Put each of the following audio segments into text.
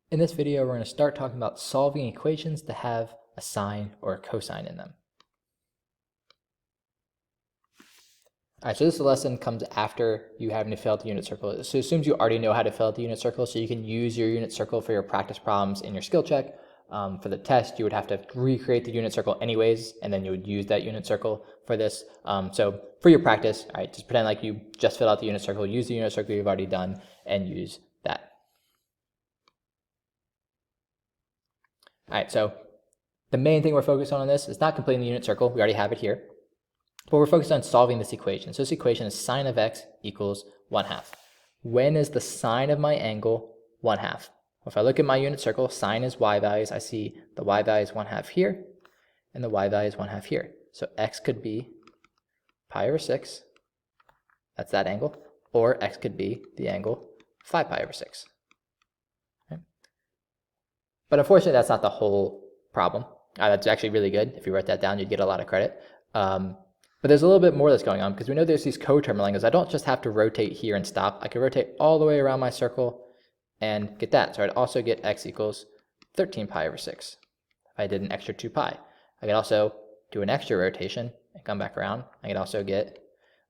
In this video, we're going to start talking about solving equations that have a sine or a cosine in them. All right, so this lesson comes after you having to fill out the unit circle. So it assumes you already know how to fill out the unit circle, so you can use your unit circle for your practice problems in your skill check. For the test, you would have to recreate the unit circle anyways, and then you would use that unit circle for this. So for your practice, all right, just pretend like you just filled out the unit circle, use the unit circle you've already done, and use that. All right, so the main thing we're focused on this is not completing the unit circle. We already have it here. But we're focused on solving this equation. So this equation is sine of x equals 1/2. When is the sine of my angle 1/2? Well, if I look at my unit circle, sine is y values. I see the y value is 1/2 here, and the y value is 1/2 here. So x could be pi over 6. That's that angle. Or x could be the angle 5 pi over 6. Okay. But unfortunately, that's not the whole problem. That's actually really good. If you write that down, you'd get a lot of credit. But there's a little bit more that's going on because we know there's these coterminal angles. I don't just have to rotate here and stop. I can rotate all the way around my circle and get that. So I'd also get x equals 13 pi over 6 if I did an extra 2 pi. I could also do an extra rotation and come back around. I could also get,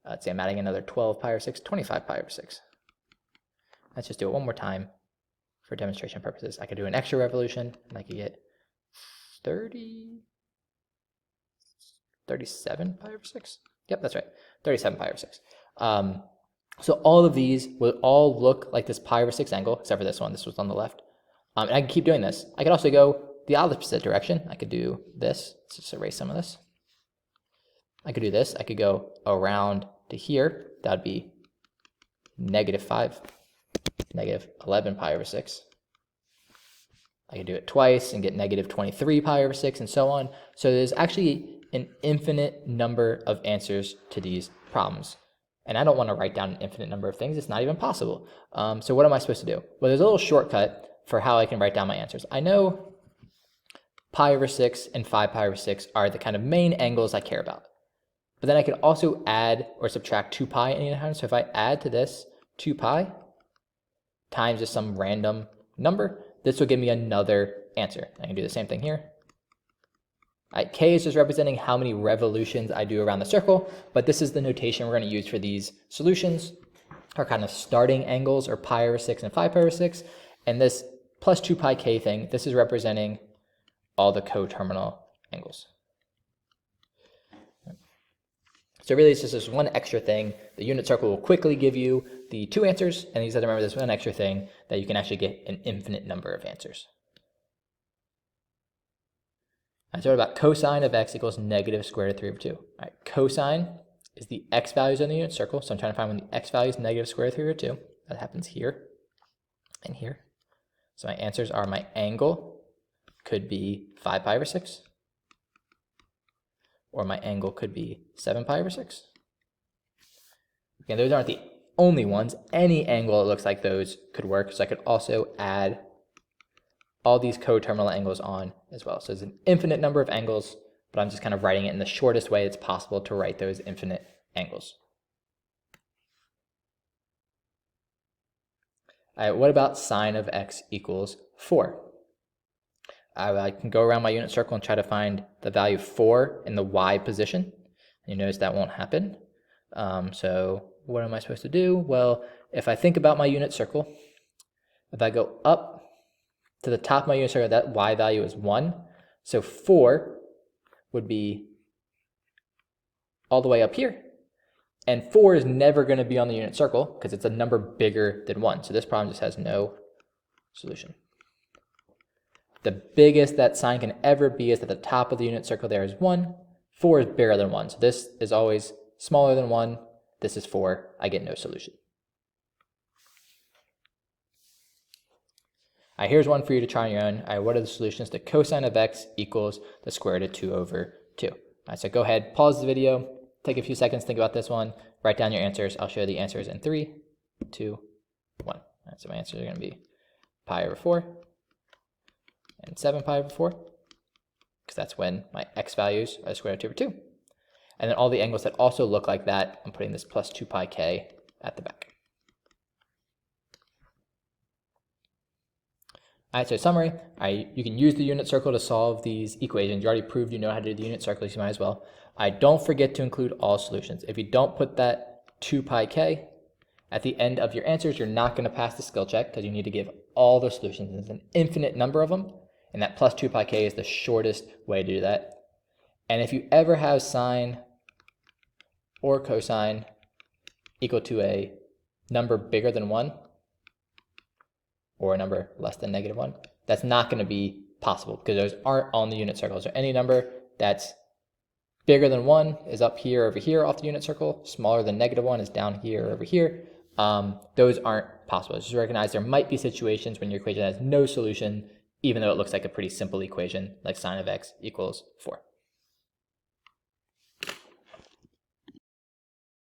let's say I'm adding another 12 pi over 6, 25 pi over 6. Let's just do it one more time for demonstration purposes. I could do an extra revolution and I could get 37 pi over 6? Yep, that's right. 37 pi over 6. So all of these will all look like this pi over 6 angle, except for this one. This was on the left. And I can keep doing this. I could also go the opposite direction. I could do this. Let's just erase some of this. I could do this. I could go around to here. That would be -5, -11 pi over 6. I could do it twice and get -23 pi over 6 and so on. So there's actually an infinite number of answers to these problems. And I don't want to write down an infinite number of things. It's not even possible. So what am I supposed to do? Well, there's a little shortcut for how I can write down my answers. I know pi over 6 and 5 pi over 6 are the kind of main angles I care about. But then I could also add or subtract 2 pi anytime. So if I add to this 2 pi times just some random number, this will give me another answer. I can do the same thing here. Right, k is just representing how many revolutions I do around the circle, but this is the notation we're going to use for these solutions, our kind of starting angles, or pi over 6 and 5 pi over 6. And this plus 2 pi k thing, this is representing all the coterminal angles. So really it's just this one extra thing. The unit circle will quickly give you the 2 answers, and you just have to remember this one extra thing that you can actually get an infinite number of answers. So what about cosine of x equals -square root of 3 over 2? All right, cosine is the x values in the unit circle. So I'm trying to find when the x value is -square root of 3 over 2. That happens here and here. So my answers are my angle could be 5 pi over 6. Or my angle could be 7 pi over 6. Again, those aren't the only ones. Any angle that looks like those could work. So I could also add all these coterminal angles on as well. So there's an infinite number of angles, but I'm just kind of writing it in the shortest way it's possible to write those infinite angles. All right, what about sine of x equals 4? I can go around my unit circle and try to find the value 4 in the y position. You notice that won't happen. So what am I supposed to do? Well, if I think about my unit circle, if I go up to the top of my unit circle, that y value is 1. So 4 would be all the way up here. And 4 is never going to be on the unit circle because it's a number bigger than 1. So this problem just has no solution. The biggest that sine can ever be is at the top of the unit circle there is 1. 4 is bigger than 1. So this is always smaller than 1. This is 4. I get no solution. All right, here's one for you to try on your own. All right, what are the solutions to cosine of x equals the square root of 2 over 2? All right, so go ahead, pause the video, take a few seconds, think about this one, write down your answers. I'll show you the answers in 3, 2, 1. All right, so my answers are going to be pi over 4 and 7 pi over 4, because that's when my x values are the square root of 2 over 2. And then all the angles that also look like that, I'm putting this plus 2 pi k at the back. All right, so summary, you can use the unit circle to solve these equations. You already proved you know how to do the unit circle, so you might as well. Don't forget to include all solutions. If you don't put that 2 pi k at the end of your answers, you're not going to pass the skill check because you need to give all the solutions. There's an infinite number of them, and that plus 2 pi k is the shortest way to do that. And if you ever have sine or cosine equal to a number bigger than 1, or a number less than -1, that's not going to be possible because those aren't on the unit circle. So any number that's bigger than 1 is up here over here off the unit circle, smaller than -1 is down here over here. Those aren't possible. Just recognize there might be situations when your equation has no solution, even though it looks like a pretty simple equation, like sine of x equals 4.